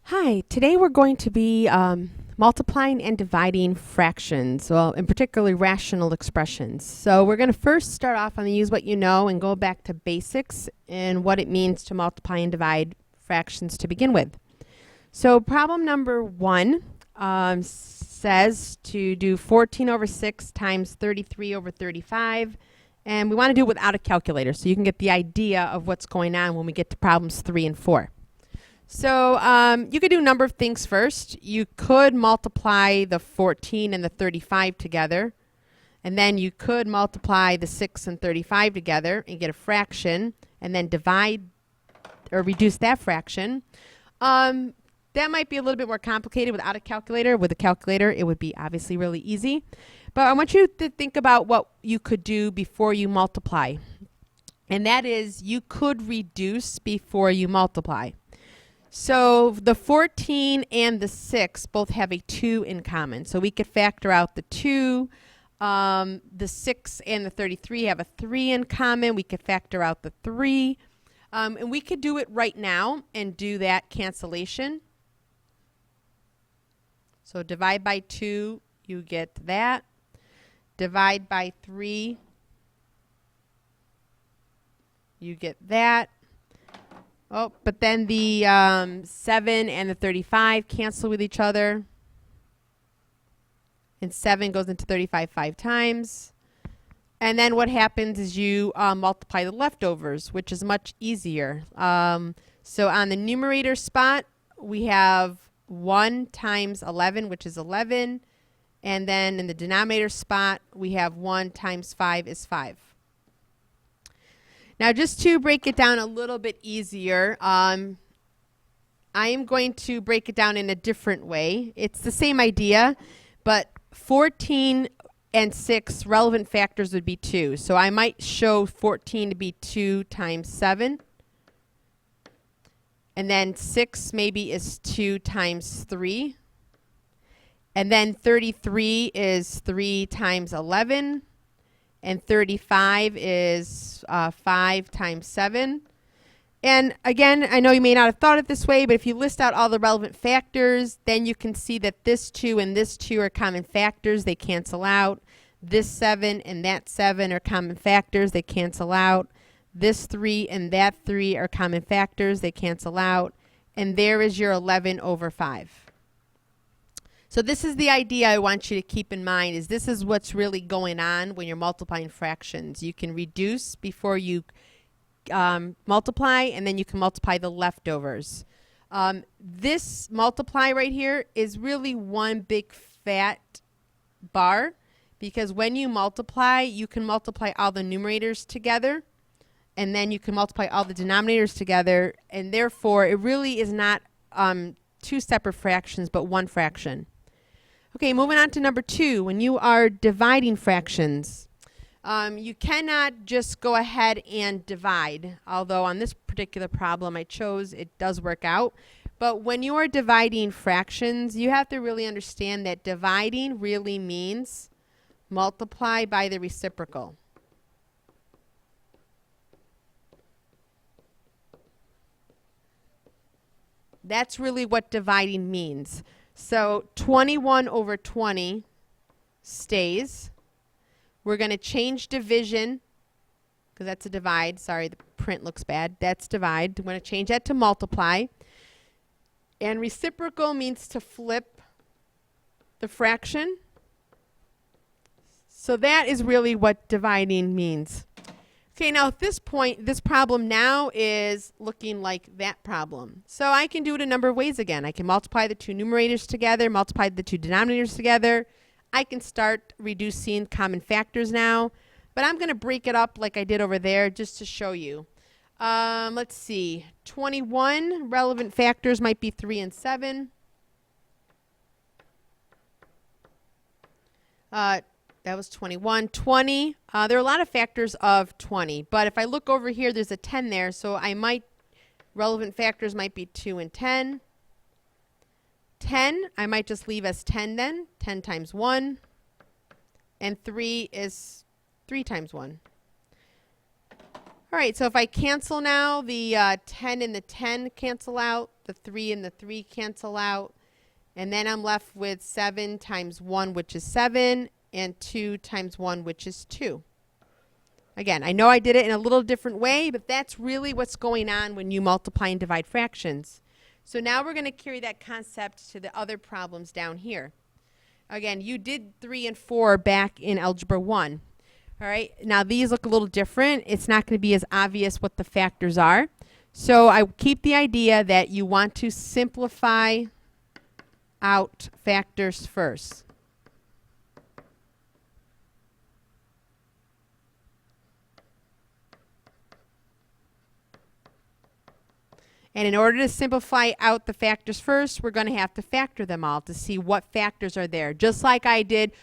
Hi, today we're going to be multiplying and dividing fractions, well, in particularly rational expressions. So we're going to first start off on the use what you know and go back to basics and what it means to multiply and divide fractions to begin with. So problem number 1 says to do 14 over 6 times 33 over 35. And we want to do it without a calculator so you can get the idea of what's going on when we get to problems 3 and 4. So you could do a number of things first. You could multiply the 14 and the 35 together. And then you could multiply the 6 and 35 together and get a fraction. And then divide or reduce that fraction. That might be a little bit more complicated without a calculator. With a calculator, it would be obviously really easy. But I want you to think about what you could do before you multiply. And that is, you could reduce before you multiply. So the 14 and the 6 both have a 2 in common. So we could factor out the 2. The 6 and the 33 have a 3 in common. We could factor out the 3. And we could do it right now and do that cancellation. So divide by 2, you get that. Divide by 3, you get that. Oh, but then the 7 and the 35 cancel with each other. And 7 goes into 35 5 times. And then what happens is you multiply the leftovers, which is much easier. So on the numerator spot, we have 1 times 11, which is 11. And then in the denominator spot, we have 1 times 5 is 5. Now, just to break it down a little bit easier, I am going to break it down in a different way. It's the same idea, but 14 and 6 relevant factors would be 2. So I might show 14 to be 2 times 7. And then 6 maybe is 2 times 3. And then 33 is 3 times 11. And 35 is 5 times 7. And again, I know you may not have thought it this way, but if you list out all the relevant factors, then you can see that this 2 and this 2 are common factors. They cancel out. This 7 and that 7 are common factors. They cancel out. This 3 and that 3 are common factors. They cancel out. And there is your 11 over 5. So this is the idea I want you to keep in mind, is this is what's really going on when you're multiplying fractions. You can reduce before you multiply, and then you can multiply the leftovers. This multiply right here is really one big fat bar, because when you multiply, you can multiply all the numerators together, and then you can multiply all the denominators together, and therefore it really is not 2 separate fractions, but 1 fraction. Okay, moving on to number 2. When you are dividing fractions, you cannot just go ahead and divide, although on this particular problem I chose, it does work out. But when you are dividing fractions, you have to really understand that dividing really means multiply by the reciprocal. That's really what dividing means. So 21 over 20 stays. We're going to change division, because that's a divide. Sorry, the print looks bad. That's divide. I'm going to change that to multiply. And reciprocal means to flip the fraction. So that is really what dividing means. Okay, now at this point, this problem now is looking like that problem. So I can do it a number of ways again. I can multiply the 2 numerators together, multiply the 2 denominators together. I can start reducing common factors now. But I'm going to break it up like I did over there just to show you. Let's see. 21 relevant factors might be 3 and 7. That was 21. 20, there are a lot of factors of 20. But if I look over here, there's a 10 there. So relevant factors might be 2 and 10. 10, I might just leave as 10 then. 10 times 1. And 3 is 3 times 1. All right, so if I cancel now, the 10 and the 10 cancel out. The 3 and the 3 cancel out. And then I'm left with 7 times 1, which is 7, and 2 times 1, which is 2. Again, I know I did it in a little different way, but that's really what's going on when you multiply and divide fractions. So now we're going to carry that concept to the other problems down here. Again, you did 3 and 4 back in Algebra 1. All right, now these look a little different. It's not going to be as obvious what the factors are. So I keep the idea that you want to simplify out factors first. And in order to simplify out the factors first, we're going to have to factor them all to see what factors are there. Just like I did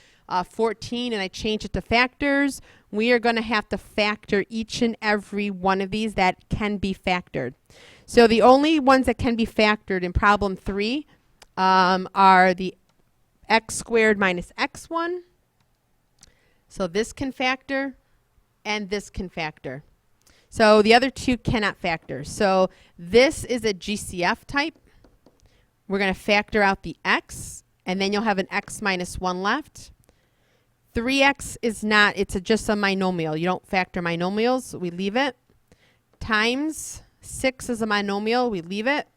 14 and I changed it to factors, we are going to have to factor each and every one of these that can be factored. So the only ones that can be factored in problem 3 are the x squared minus x1. So this can factor and this can factor. So the other two cannot factor. So this is a GCF type. We're going to factor out the x, and then you'll have an x minus 1 left. 3x is not, it's just a monomial. You don't factor monomials, we leave it. Times 6 is a monomial, we leave it.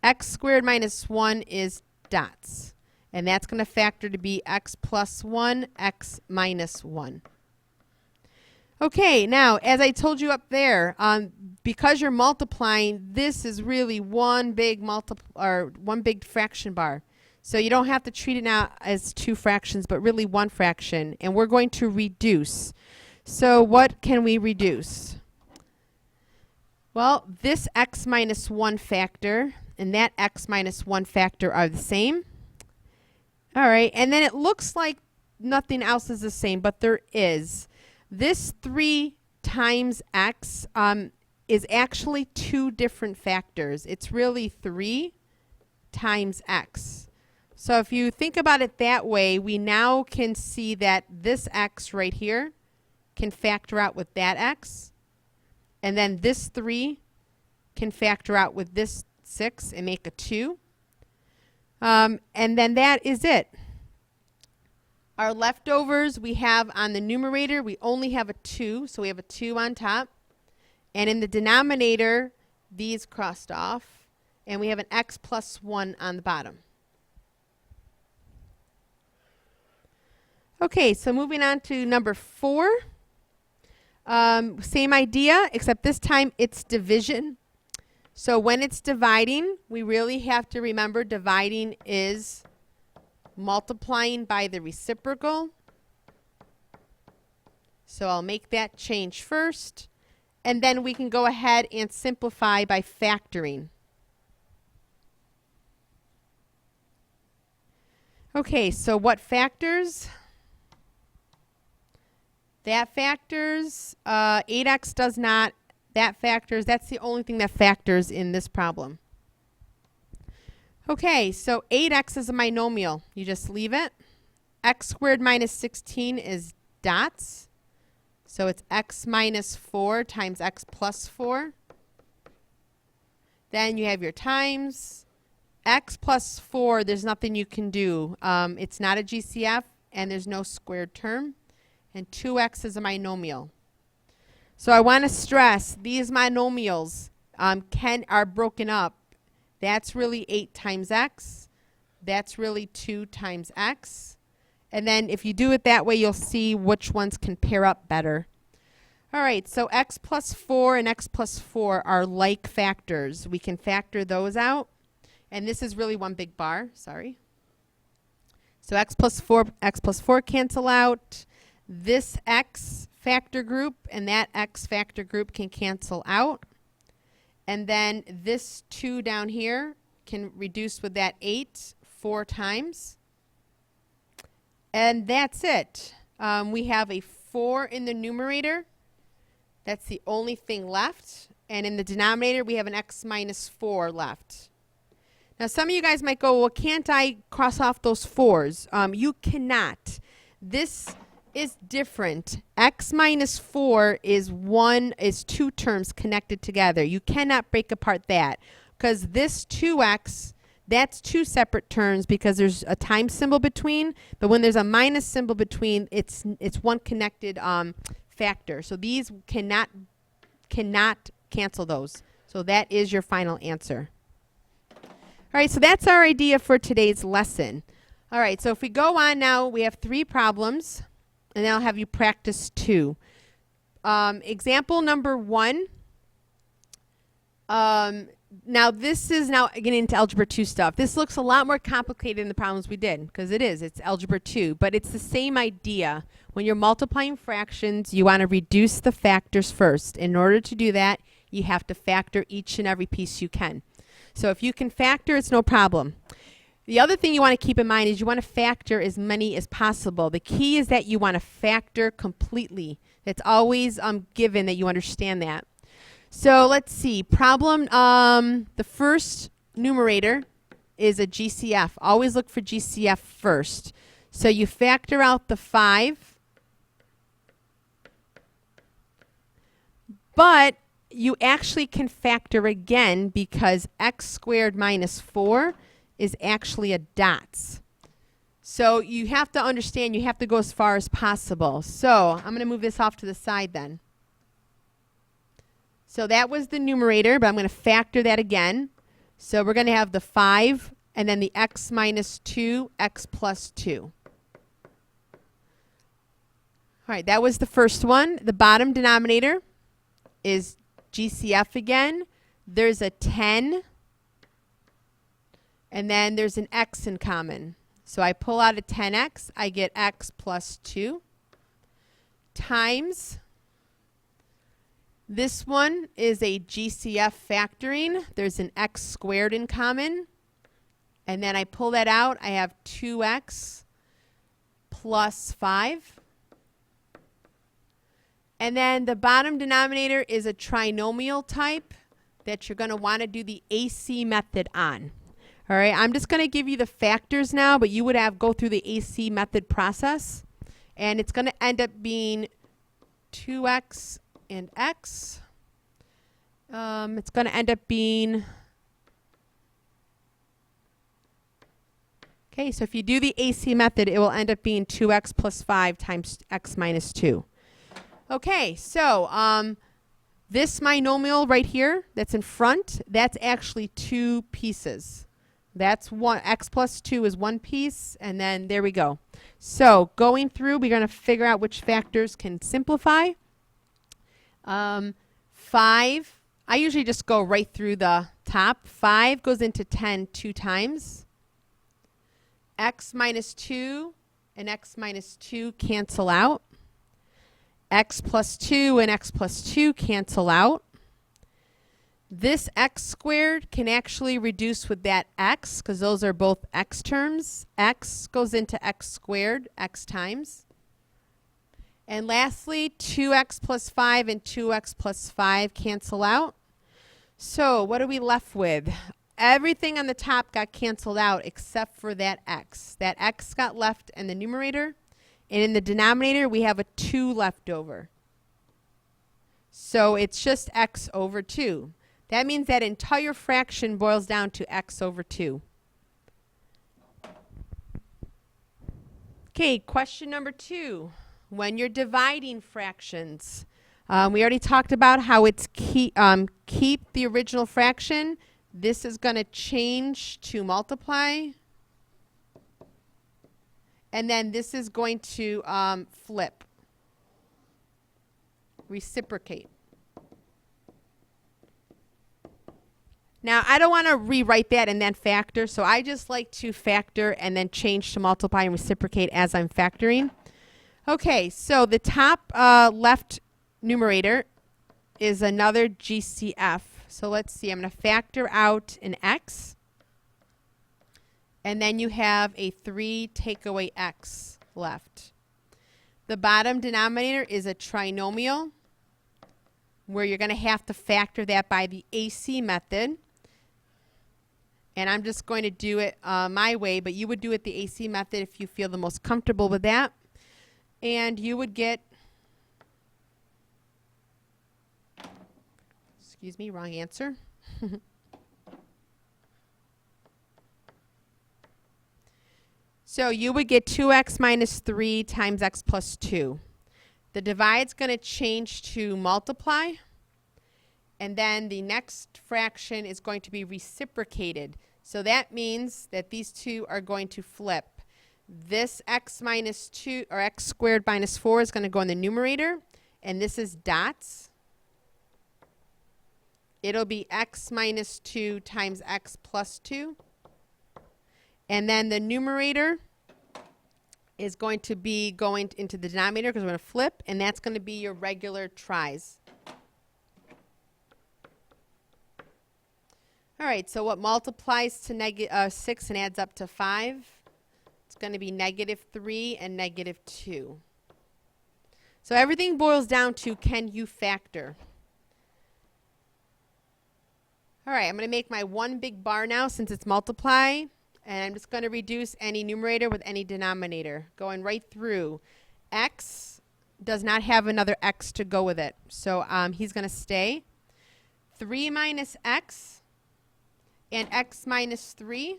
X squared minus 1 is dots. And that's going to factor to be x plus 1, x minus 1. Okay, now, as I told you up there, because you're multiplying, this is really one big fraction bar. So you don't have to treat it now as two fractions, but really one fraction. And we're going to reduce. So what can we reduce? Well, this x minus 1 factor and that x minus 1 factor are the same. All right, and then it looks like nothing else is the same, but there is. This 3 times x is actually two different factors. It's really 3 times x. So if you think about it that way, we now can see that this x right here can factor out with that x. And then this 3 can factor out with this 6 and make a 2. And then that is it. Our leftovers we have on the numerator, we only have a 2, so we have a 2 on top. And in the denominator, these crossed off, and we have an x plus 1 on the bottom. Okay, so moving on to number 4. Same idea, except this time it's division. So when it's dividing, we really have to remember dividing is multiplying by the reciprocal. So I'll make that change first, and then we can go ahead and simplify by factoring. Okay, so what factors? That factors, 8x does not. That factors, that's the only thing that factors in this problem. Okay, so 8x is a monomial. You just leave it. X squared minus 16 is dots. So it's x minus 4 times x plus 4. Then you have your times. X plus 4, there's nothing you can do. It's not a GCF, and there's no squared term. And 2x is a monomial. So I want to stress these monomials are broken up. That's really 8 times x. That's really 2 times x. And then if you do it that way, you'll see which ones can pair up better. All right, so x plus 4 and x plus 4 are like factors. We can factor those out. And this is really one big bar, sorry. So x plus 4 cancel out. This x factor group and that x factor group can cancel out. And then this 2 down here can reduce with that 8 4 times. And that's it. We have a 4 in the numerator. That's the only thing left. And in the denominator, we have an x minus 4 left. Now, some of you guys might go, well, can't I cross off those 4s? You cannot. This is different. X minus 4 is 2 terms connected together. You cannot break apart that. because this 2x, that's two separate terms because there's a times symbol between, but when there's a minus symbol between, it's one connected factor. So these cannot cancel those. So that is your final answer. All right, so that's our idea for today's lesson. All right, so if we go on now, we have 3 problems, and then I'll have you practice 2. Example number 1. Now this is now getting into Algebra 2 stuff. This looks a lot more complicated than the problems we did, because it is. It's Algebra 2, but it's the same idea. When you're multiplying fractions, you want to reduce the factors first. In order to do that, you have to factor each and every piece you can. So if you can factor, it's no problem. The other thing you want to keep in mind is you want to factor as many as possible. The key is that you want to factor completely. It's always given that you understand that. So let's see. Problem, the first numerator is a GCF. Always look for GCF first. So you factor out the 5, but you actually can factor again because x squared minus 4 is actually a dots. So you have to understand you have to go as far as possible. So I'm going to move this off to the side then. So that was the numerator, but I'm going to factor that again. So we're going to have the 5 and then the x minus 2, x plus 2. All right, that was the first one. The bottom denominator is GCF again. There's a 10, and then there's an x in common. So I pull out a 10x, I get x plus 2 times. This one is a GCF factoring. There's an x squared in common. And then I pull that out. I have 2x plus 5. And then the bottom denominator is a trinomial type that you're going to want to do the AC method on. All right, I'm just going to give you the factors now, but you would have go through the AC method process. And it's going to end up being 2x and x. It's going to end up being, okay, so if you do the AC method, it will end up being 2x plus 5 times x minus 2. Okay, so this binomial right here that's in front, that's actually 2 pieces. That's one, x plus 2 is 1 piece, and then there we go. So going through, we're going to figure out which factors can simplify. 5, I usually just go right through the top. 5 goes into 10 2 times. X minus 2 and x minus 2 cancel out. X plus 2 and x plus 2 cancel out. This x squared can actually reduce with that x because those are both x terms. X goes into x squared, x times. And lastly, 2x plus 5 and 2x plus 5 cancel out. So what are we left with? Everything on the top got canceled out except for that x. That x got left in the numerator. And in the denominator, we have a 2 left over. So it's just x over 2. That means that entire fraction boils down to x over 2. Okay, question number 2. When you're dividing fractions, we already talked about how it's keep the original fraction. This is going to change to multiply. And then this is going to flip, reciprocate. Now, I don't want to rewrite that and then factor, so I just like to factor and then change to multiply and reciprocate as I'm factoring. Okay, so the top left numerator is another GCF. So let's see, I'm going to factor out an x. And then you have a 3 take away x left. The bottom denominator is a trinomial where you're going to have to factor that by the AC method. And I'm just going to do it my way, but you would do it the AC method if you feel the most comfortable with that. And you would get, excuse me, wrong answer. So you would get 2x minus 3 times x plus 2. The divide's going to change to multiply. And then the next fraction is going to be reciprocated. So that means that these two are going to flip. This x minus 2, or x squared minus 4 is going to go in the numerator. And this is dots. It'll be x minus 2 times x plus 2. And then the numerator is going to be going into the denominator because we're going to flip. And that's going to be your regular tries. All right, so what multiplies to 6 and adds up to 5? It's going to be negative 3 and negative 2. So everything boils down to, can you factor? All right, I'm going to make my one big bar now since it's multiply. And I'm just going to reduce any numerator with any denominator. Going right through. X does not have another x to go with it. So he's going to stay. 3 minus x. And x minus 3.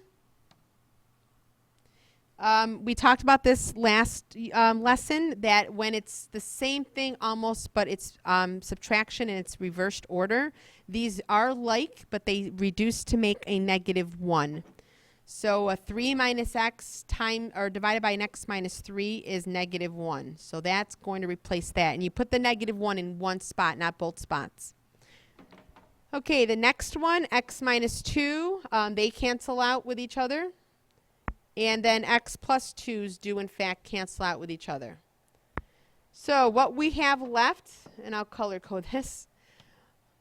We talked about this last lesson, that when it's the same thing almost, but it's subtraction and it's reversed order, these are like, but they reduce to make a negative 1. So a 3 minus x divided by an x minus 3 is negative 1. So that's going to replace that. And you put the negative 1 in one spot, not both spots. Okay, the next one, x minus 2, they cancel out with each other. And then x plus 2's do, in fact, cancel out with each other. So what we have left, and I'll color code this.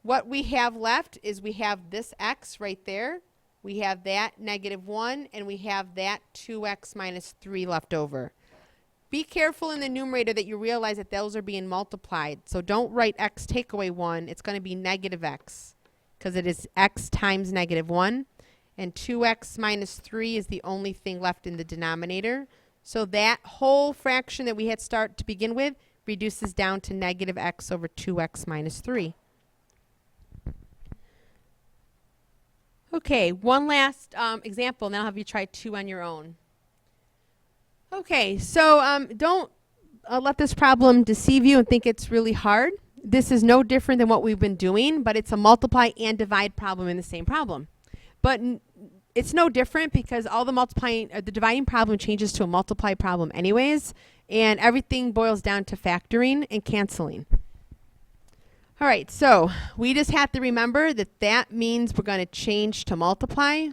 What we have left is we have this x right there. We have that negative 1, and we have that 2x minus 3 left over. Be careful in the numerator that you realize that those are being multiplied. So don't write x take away 1. It's going to be negative x. Because it is x times negative 1. And 2x minus 3 is the only thing left in the denominator. So that whole fraction that we had to begin with reduces down to negative x over 2x minus 3. Okay, one last example, and then I'll have you try 2 on your own. Okay, so don't let this problem deceive you and think it's really hard. This is no different than what we've been doing, but it's a multiply and divide problem in the same problem. But it's no different because all the dividing problem changes to a multiply problem anyways, and everything boils down to factoring and canceling. All right, so we just have to remember that that means we're going to change to multiply.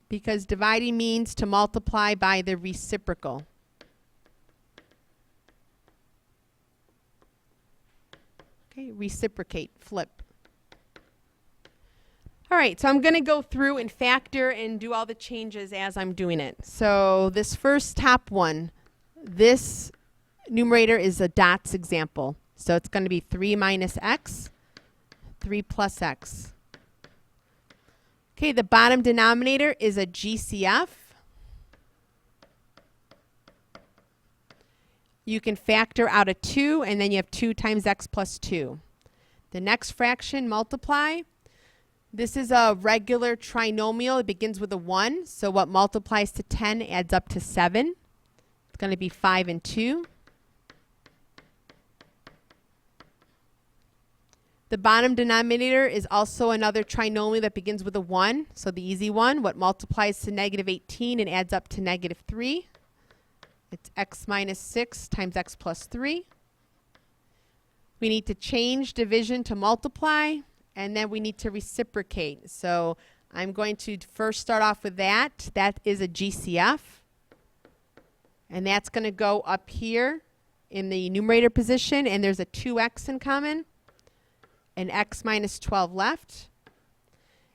Because dividing means to multiply by the reciprocal. Okay, reciprocate, flip. All right, so I'm going to go through and factor and do all the changes as I'm doing it. So this first top one, this numerator is a dots example. So it's going to be 3 minus x, 3 plus x. Okay, the bottom denominator is a GCF. You can factor out a 2, and then you have 2 times x plus 2. The next fraction, multiply. This is a regular trinomial. It begins with a 1. So what multiplies to 10 adds up to 7. It's going to be 5 and 2. The bottom denominator is also another trinomial that begins with a 1. So the easy one, what multiplies to negative 18 and adds up to negative 3. It's x minus 6 times x plus 3. We need to change division to multiply, and then we need to reciprocate. So I'm going to first start off with that. That is a GCF. And that's going to go up here in the numerator position, and there's a 2x in common, and x minus 12 left.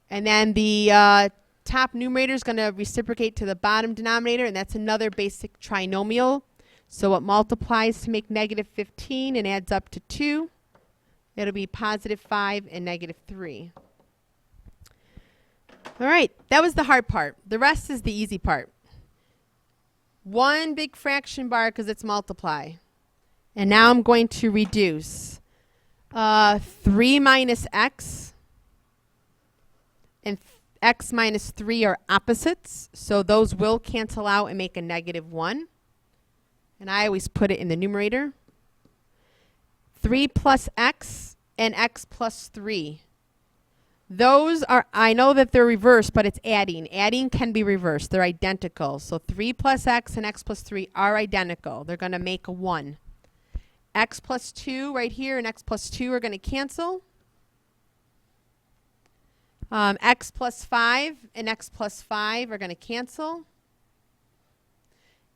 And then the top numerator is going to reciprocate to the bottom denominator, and that's another basic trinomial. So it multiplies to make negative 15 and adds up to 2. It'll be positive 5 and negative 3. All right, that was the hard part. The rest is the easy part. One big fraction bar because it's multiply. And now I'm going to reduce. 3 minus x. And x minus 3 are opposites, so those will cancel out and make a negative 1. And I always put it in the numerator. 3 plus x and x plus 3. Those are, I know that they're reversed, but it's adding. Adding can be reversed. They're identical. So 3 plus x and x plus 3 are identical. They're going to make a 1. X plus 2 right here and x plus 2 are going to cancel. X plus 5 and x plus 5 are going to cancel.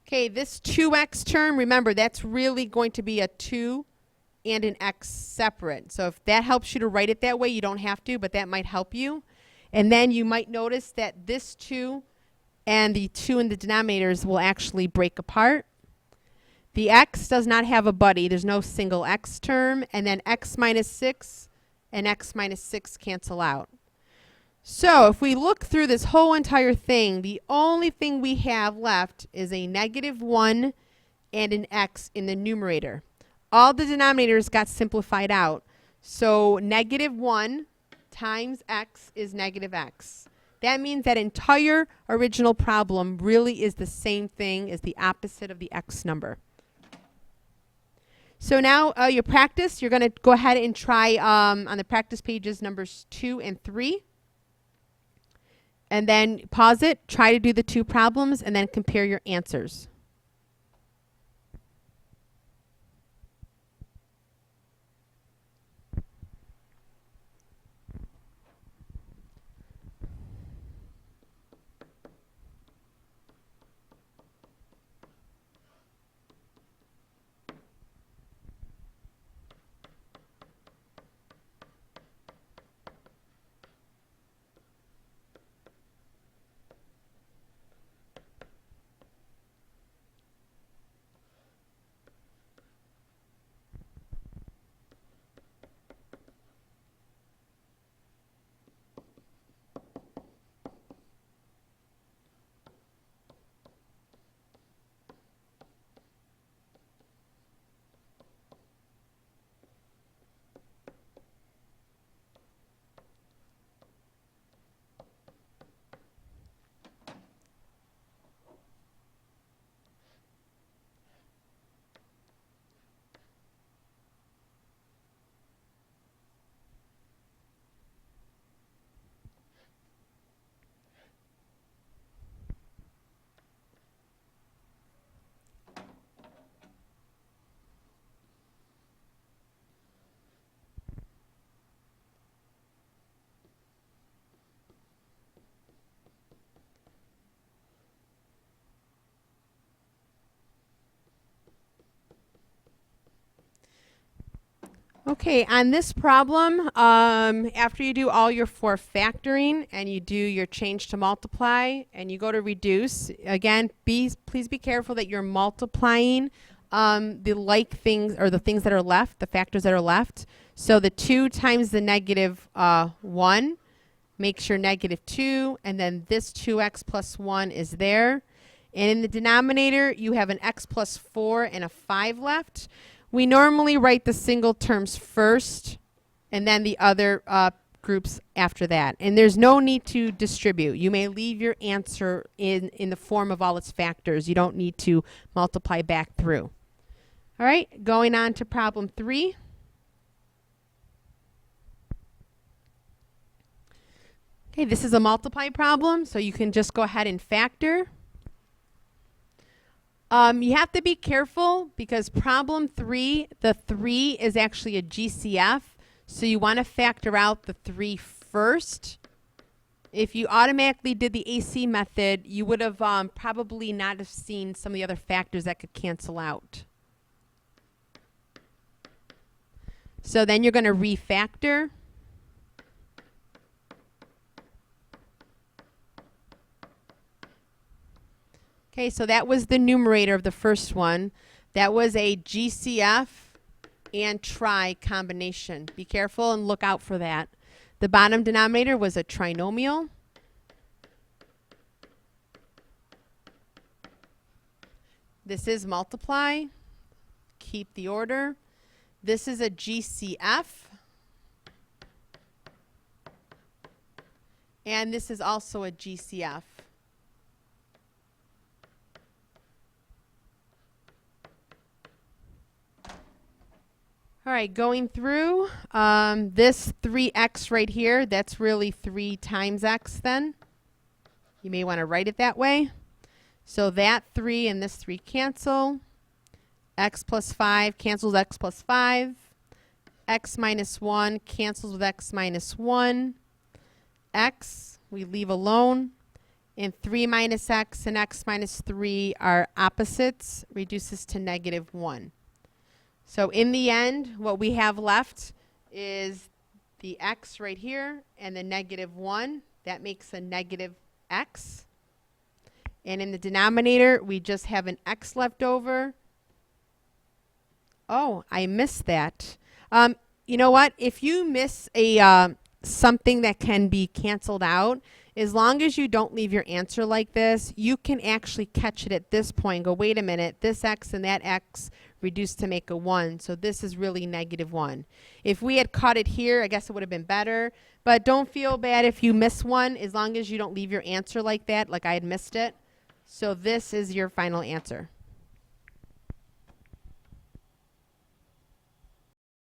Okay, this 2x term, remember, that's really going to be a 2 and an x separate. So if that helps you to write it that way, you don't have to, but that might help you. And then you might notice that this 2 and the 2 in the denominators will actually break apart. The x does not have a buddy. There's no single x term. And then x minus 6 and x minus 6 cancel out. So if we look through this whole entire thing, the only thing we have left is a negative 1 and an x in the numerator. All the denominators got simplified out. So negative 1 times x is negative x. That means that entire original problem really is the same thing as the opposite of the x number. So now your practice, you're going to go ahead and try on the practice pages numbers 2 and 3. And then pause it, try to do the 2 problems, and then compare your answers. Okay, on this problem, after you do all your 4 factoring and you do your change to multiply and you go to reduce, again, please be careful that you're multiplying the like things or the things that are left, the factors that are left. So the 2 times the negative 1 makes your negative 2, and then this 2x plus 1 is there. And in the denominator, you have an x plus 4 and a 5 left. We normally write the single terms first and then the other groups after that. And there's no need to distribute. You may leave your answer in the form of all its factors. You don't need to multiply back through. All right, going on to problem 3. Okay, this is a multiply problem, so you can just go ahead and factor. You have to be careful because problem 3, the 3 is actually a GCF, so you want to factor out the 3 first. If you automatically did the AC method, you would have probably not have seen some of the other factors that could cancel out. So then you're going to refactor. Okay, so that was the numerator of the first one. That was a GCF and trie combination. Be careful and look out for that. The bottom denominator was a trinomial. This is multiply. Keep the order. This is a GCF. And this is also a GCF. All right, going through this 3x right here, that's really 3 times x then. You may want to write it that way. So that 3 and this 3 cancel. X plus 5 cancels x plus 5. X minus 1 cancels with x minus 1. X we leave alone. And 3 minus x and x minus 3 are opposites, reduces to -1. So in the end, what we have left is the x right here and the -1. That makes a negative x. And in the denominator, we just have an x left over. Oh, I missed that. You know what? If you miss a something that can be canceled out, as long as you don't leave your answer like this, you can actually catch it at this point and go, wait a minute, this x and that x reduced to make a 1, so this is really -1. If we had caught it here, I guess it would have been better, but don't feel bad if you miss one, as long as you don't leave your answer like that, like I had missed it. So this is your final answer.